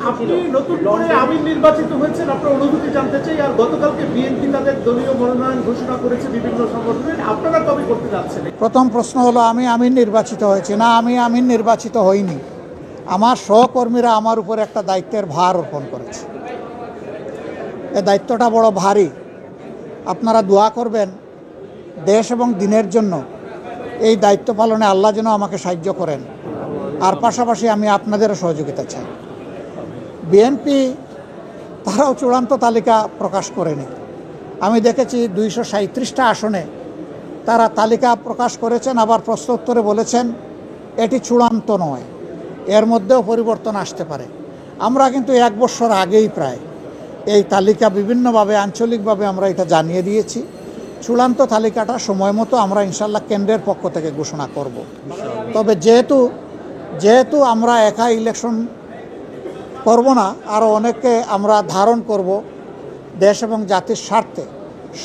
আপনি নতুন করে আমির নির্বাচিত হয়েছেন, আপনার অনুভূতি জানতে চাই। আর গতকালকে বিএনপি তাদের দলীয় মনোনয়ন ঘোষণা করেছে বিভিন্ন সংগঠনের, আপনারা কবে করতে যাচ্ছেন? প্রথম প্রশ্ন হলো, আমি আমির নির্বাচিত হয়েছি না, আমি আমির নির্বাচিত হইনি। আমার সহকর্মীরা আমার উপর একটা দায়িত্বের ভার অর্পণ করেছে। এই দায়িত্বটা বড় ভারী। আপনারা দোয়া করবেন দেশ এবং দিনের জন্য, এই দায়িত্ব পালনে আল্লাহ যেন আমাকে সাহায্য করেন। আর পাশাপাশি আমি আপনাদেরও সহযোগিতা চাই। বিএনপি তারাও চূড়ান্ত তালিকা প্রকাশ করেনি। আমি দেখেছি 237টা আসনে তারা তালিকা প্রকাশ করেছেন, আবার প্রশ্ন উত্তরে বলেছেন এটি চূড়ান্ত নয়, এর মধ্যেও পরিবর্তন আসতে পারে। আমরা কিন্তু 1 বছর আগেই প্রায় এই তালিকা বিভিন্নভাবে আঞ্চলিকভাবে আমরা এটা জানিয়ে দিয়েছি। চূড়ান্ত তালিকাটা সময় মতো আমরা ইনশাল্লাহ কেন্দ্রের পক্ষ থেকে ঘোষণা করব। তবে যেহেতু আমরা একা ইলেকশন করব না, আরও অনেককে আমরা ধারণ করব, দেশ এবং জাতির স্বার্থে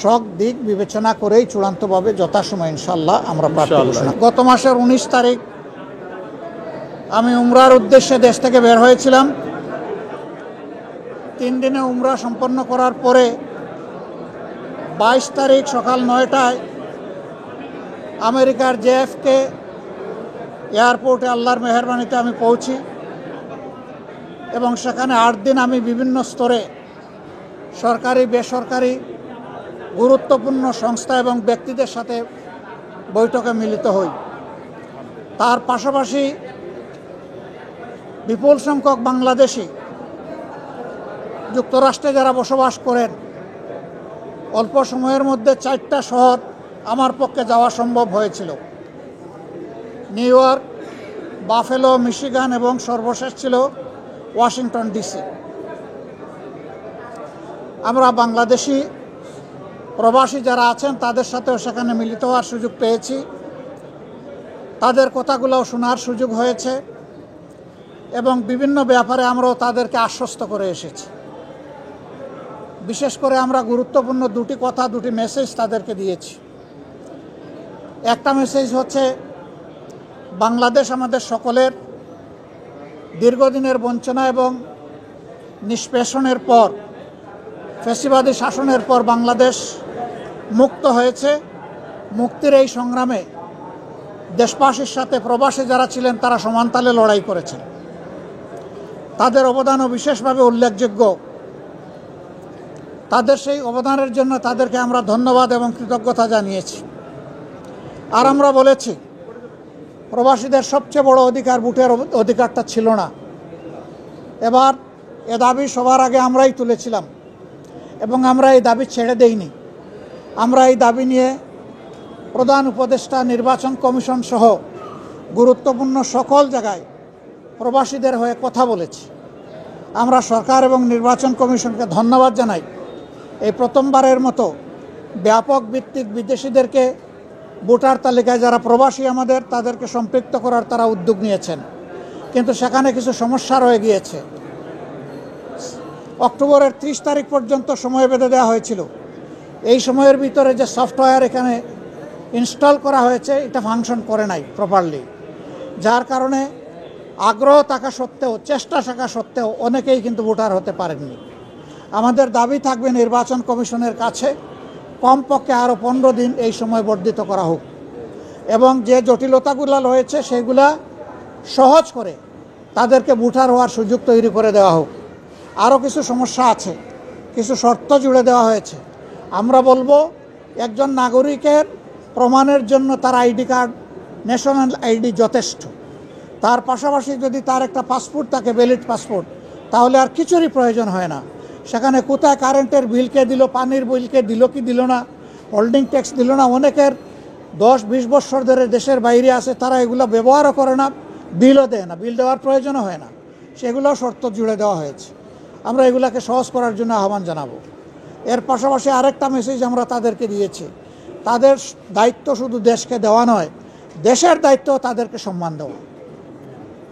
সব দিক বিবেচনা করেই চূড়ান্তভাবে যথাসময় ইনশাল্লাহ আমরা প্রার্থী ঘোষণা। গত মাসের 19 তারিখ আমি উমরার উদ্দেশ্যে দেশ থেকে বের হয়েছিলাম। 3 দিনে উমরা সম্পন্ন করার পরে 22 তারিখ সকাল 9টায় আমেরিকার JFK এয়ারপোর্টে আল্লাহর মেহেরবানিতে আমি পৌঁছি এবং সেখানে 8 দিন আমি বিভিন্ন স্তরে সরকারি বেসরকারি গুরুত্বপূর্ণ সংস্থা এবং ব্যক্তিদের সাথে বৈঠকে মিলিত হই। তার পাশাপাশি বিপুল সংখ্যক বাংলাদেশি যুক্তরাষ্ট্রে যারা বসবাস করেন, অল্প সময়ের মধ্যে 4টা শহর আমার পক্ষে যাওয়া সম্ভব হয়েছিল: নিউ ইয়র্ক, বাফেলো, মিশিগান এবং সর্বশেষ ছিল ওয়াশিংটন DC। আমরা বাংলাদেশি প্রবাসী যারা আছেন তাদের সাথেও সেখানে মিলিত হওয়ার সুযোগ পেয়েছি, তাদের কথাগুলোও শোনার সুযোগ হয়েছে এবং বিভিন্ন ব্যাপারে আমরাও তাদেরকে আশ্বস্ত করে এসেছি। বিশেষ করে আমরা গুরুত্বপূর্ণ 2টি কথা, 2টি মেসেজ তাদেরকে দিয়েছি। একটা মেসেজ হচ্ছে, বাংলাদেশ আমাদের সকলের দীর্ঘদিনের বঞ্চনা এবং নিষ্পেষণের পর, ফ্যাসিবাদী শাসনের পর বাংলাদেশ মুক্ত হয়েছে। মুক্তির এই সংগ্রামে দেশবাসীর সাথে প্রবাসী যারা ছিলেন তারা সমানতালে লড়াই করেছেন, তাদের অবদানও বিশেষভাবে উল্লেখযোগ্য। তাদের সেই অবদানের জন্য তাদেরকে আমরা ধন্যবাদ এবং কৃতজ্ঞতা জানিয়েছি। আর আমরা বলেছি, প্রবাসীদের সবচেয়ে বড় অধিকার ভোটের অধিকারটা ছিল না। এবার এ দাবি সবার আগে আমরাই তুলেছিলাম এবং আমরা এই দাবি ছেড়ে দেইনি। আমরা এই দাবি নিয়ে প্রধান উপদেষ্টা, নির্বাচন কমিশন সহ গুরুত্বপূর্ণ সকল জায়গায় প্রবাসীদের হয়ে কথা বলেছি। আমরা সরকার এবং নির্বাচন কমিশনকে ধন্যবাদ জানাই। এই প্রথমবারের মতো ব্যাপক ভিত্তিক বিদেশিদেরকে ভোটার তালিকায় যারা প্রবাসী আমাদের, তাদেরকে সম্পৃক্ত করার তারা উদ্যোগ নিয়েছেন, কিন্তু সেখানে কিছু সমস্যা রয়ে গিয়েছে। অক্টোবরের 30 তারিখ পর্যন্ত সময় বেঁধে দেওয়া হয়েছিল। এই সময়ের ভিতরে যে সফটওয়্যার এখানে ইনস্টল করা হয়েছে এটা ফাংশন করে নাই প্রপারলি, যার কারণে আগ্রহ থাকা সত্ত্বেও, চেষ্টা থাকা সত্ত্বেও অনেকেই কিন্তু ভোটার হতে পারেননি। আমাদের দাবি থাকবে নির্বাচন কমিশনের কাছে কমপক্ষে আরও 15 দিন এই সময় বর্ধিত করা হোক এবং যে জটিলতাগুলো রয়েছে সেগুলা সহজ করে তাদেরকে ভোটার হওয়ার সুযোগ তৈরি করে দেওয়া হোক। আরও কিছু সমস্যা আছে, কিছু শর্ত জুড়ে দেওয়া হয়েছে। আমরা বলবো, একজন নাগরিকের প্রমাণের জন্য তার আইডি কার্ড, ন্যাশনাল আইডি যথেষ্ট। তার পাশাপাশি যদি তার একটা পাসপোর্ট থাকে, ভ্যালিড পাসপোর্ট, তাহলে আর কিছুরই প্রয়োজন হয় না। সেখানে কোথায় কারেন্টের বিল কে দিল, পানির বিল কে দিল কি দিল না, হোল্ডিং ট্যাক্স দিল না, অনেকের 10-20 বছর ধরে দেশের বাইরে আছে, তারা এগুলো ব্যবহারও করে না, বিলও দেয় না, বিল দেওয়ার প্রয়োজনও হয় না। সেগুলোও শর্ত জুড়ে দেওয়া হয়েছে। আমরা এগুলাকে সহজ করার জন্য আহ্বান জানাবো। এর পাশাপাশি আরেকটা মেসেজ আমরা তাদেরকে দিয়েছি, তাদের দায়িত্ব শুধু দেশকে দেওয়া নয়, দেশের দায়িত্ব তাদেরকে সম্মান দেওয়া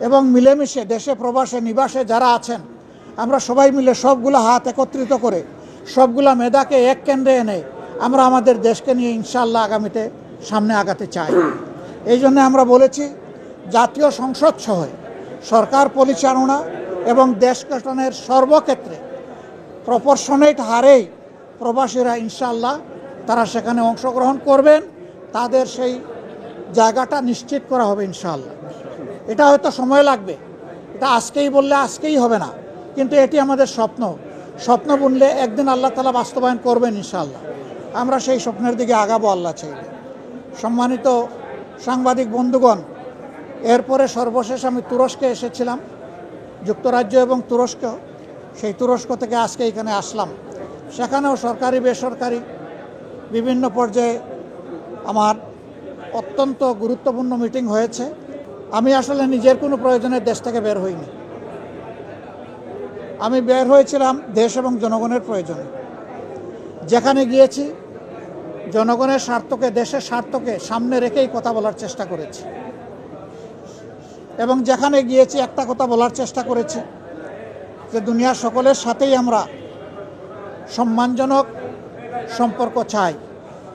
এবং মিলেমিশে দেশে প্রবাসে নিবাসে যারা আছেন আমরা সবাই মিলে সবগুলো হাত একত্রিত করে সবগুলা মেধাকে এক কেন্দ্রে এনে আমরা আমাদের দেশকে নিয়ে ইনশাআল্লাহ আগামীতে সামনে আগাতে চাই। এই জন্য আমরা বলেছি, জাতীয় সংসদ সহ সরকার পরিচালনা এবং দেশ গঠনের সর্বক্ষেত্রে প্রপোর্শনেট হারেই প্রবাসীরা ইনশাআল্লাহ তারা সেখানে অংশগ্রহণ করবেন, তাদের সেই জায়গাটা নিশ্চিত করা হবে ইনশাআল্লাহ। এটা হয়তো সময় লাগবে, এটা আজকেই বললে আজকেই হবে না, কিন্তু এটি আমাদের স্বপ্ন বুনলে একদিন আল্লাহ তাআলা বাস্তবায়ন করবেন ইনশাআল্লাহ। আমরা সেই স্বপ্নের দিকে আগাবো আল্লাহ চাইলে। সম্মানিত সাংবাদিক বন্ধুগণ, এরপরে সর্বশেষ আমি তুরস্কে এসেছিলাম, যুক্তরাজ্য এবং তুরস্ক। সেই তুরস্ক থেকে আজকে এখানে আসলাম। সেখানেও সরকারি বেসরকারি বিভিন্ন পর্যায়ে আমার অত্যন্ত গুরুত্বপূর্ণ মিটিং হয়েছে। আমি আসলে নিজের কোনো প্রয়োজনে দেশ থেকে বের হইনি, আমি বের হয়েছিলাম দেশ এবং জনগণের প্রয়োজনে। যেখানে গিয়েছি জনগণের স্বার্থকে, দেশের স্বার্থকে সামনে রেখেই কথা বলার চেষ্টা করেছি, এবং যেখানে গিয়েছি একটা কথা বলার চেষ্টা করেছি যে দুনিয়ার সকলের সাথেই আমরা সম্মানজনক সম্পর্ক চাই।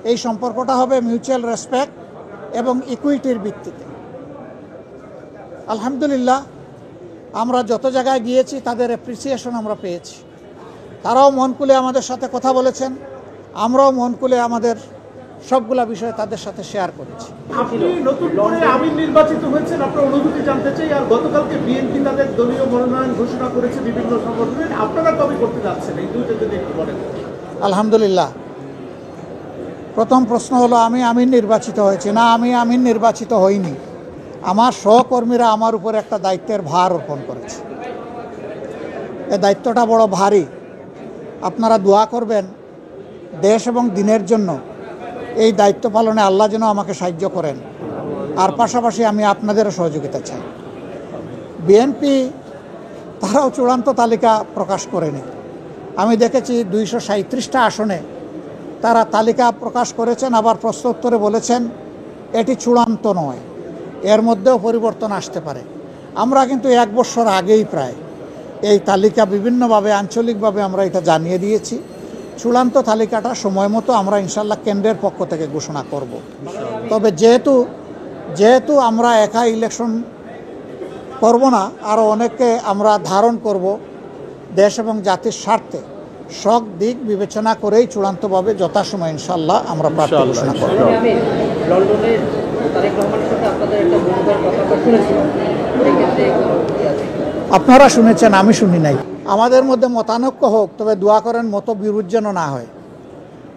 এই সম্পর্কটা হবে মিউচুয়াল রেসপেক্ট এবং ইকুইটির ভিত্তিতে। আলহামদুলিল্লাহ, আমরা যত জায়গায় গিয়েছি তাদের অ্যাপ্রিসিয়েশন আমরা পেয়েছি। তারাও মন খুলে আমাদের সাথে কথা বলেছেন, আমরাও মন খুলে আমাদের সবগুলা বিষয় তাদের সাথে শেয়ার করেছি। আপনি নতুন করে আমির নির্বাচিত হয়েছেন, আপনার অনুভূতি জানতে চাই। আর গতকালকে বিএনপি তাদের দলীয় মনোনয়ন ঘোষণা করেছে বিভিন্ন সংগঠনের, আপনারা কবে করতে যাচ্ছেন এই দুইটা যদি একটু বলেন। আলহামদুলিল্লাহ, প্রথম প্রশ্ন হলো আমি আমির নির্বাচিত হয়েছি না, আমি আমির নির্বাচিত হইনি। আমার সহকর্মীরা আমার উপর একটা দায়িত্বের ভার অর্পণ করেছে। এই দায়িত্বটা বড় ভারী। আপনারা দোয়া করবেন দেশ এবং দিনের জন্য এই দায়িত্ব পালনে আল্লাহ যেন আমাকে সাহায্য করেন। আর পাশাপাশি আমি আপনাদেরও সহযোগিতা চাই। বিএনপি তারাও চূড়ান্ত তালিকা প্রকাশ করেনি। আমি দেখেছি 237টা আসনে তারা তালিকা প্রকাশ করেছেন, আবার প্রশ্ন উত্তরে বলেছেন এটি চূড়ান্ত নয়, এর মধ্যেও পরিবর্তন আসতে পারে। আমরা কিন্তু 1 বছর আগেই প্রায় এই তালিকা বিভিন্নভাবে আঞ্চলিকভাবে আমরা এটা জানিয়ে দিয়েছি। চূড়ান্ত তালিকাটা সময় মতো আমরা ইনশাল্লাহ কেন্দ্রের পক্ষ থেকে ঘোষণা করব। তবে যেহেতু আমরা একা ইলেকশন করব না, আরও অনেককে আমরা ধারণ করব, দেশ এবং জাতির স্বার্থে সব দিক বিবেচনা করেই চূড়ান্তভাবে যথাসময় ইনশাল্লাহ আমরা প্রার্থী ঘোষণা করব। আপনারা শুনেছেন, আমি শুনি নাই। আমাদের মধ্যে মতানৈক্য হোক, তবে দোয়া করেন মত বিরোধ যেন না হয়।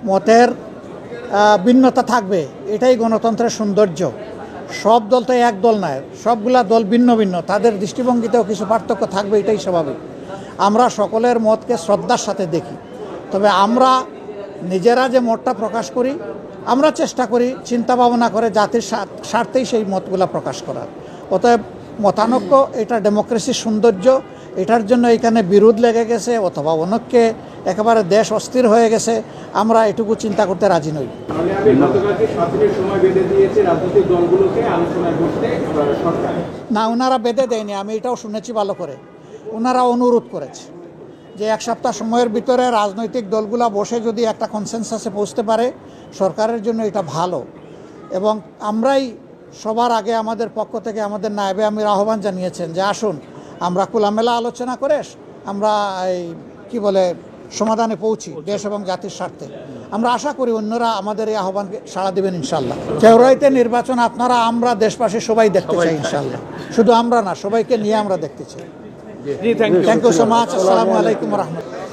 মতের ভিন্নতা থাকবে, এটাই গণতন্ত্রের সৌন্দর্য। সব দল তো এক দল নয়, সবগুলা দল ভিন্ন ভিন্ন, তাদের দৃষ্টিভঙ্গিতেও কিছু পার্থক্য থাকবে, এটাই স্বাভাবিক। আমরা সকলের মতকে শ্রদ্ধার সাথে দেখি, তবে আমরা নিজেরা যে মতটা প্রকাশ করি, আমরা চেষ্টা করি চিন্তা ভাবনা করে জাতির স্বার্থেই সেই মতগুলা প্রকাশ করার। অতএব মতানৈক্য এটা ডেমোক্রেসির সৌন্দর্য। এটার জন্য এখানে বিরোধ লেগে গেছে অথবা অনেককে একেবারে দেশ অস্থির হয়ে গেছে, আমরা এটুকু চিন্তা করতে রাজি নই। না, ওনারা বেঁধে দেয়নি, আমি এটাও শুনেছি ভালো করে। ওনারা অনুরোধ করেছে যে 1 সপ্তাহ সময়ের ভিতরে রাজনৈতিক দলগুলা বসে যদি একটা কনসেনসাসে পৌঁছতে পারে সরকারের জন্য এটা ভালো। এবং আমরাই সবার আগে আমাদের পক্ষ থেকে আমাদের নায়েবে আমির আহ্বান জানিয়েছেন যে আসুন আমরা খোলামেলা আলোচনা করে আমরা এই কি বলে সমাধানে পৌঁছি দেশ এবং জাতির স্বার্থে। আমরা আশা করি অন্যরা আমাদের এই আহ্বানকে সাড়া দেবেন ইনশাল্লাহ। ফেব্রুয়ারিতে নির্বাচন আপনারা আমরা দেশবাসী সবাই দেখতে চাই ইনশাল্লাহ। শুধু আমরা না, সবাইকে নিয়ে আমরা দেখতে চাই। Thank you so much. আসসালামু আলাইকুম রহমতুল্লাহ।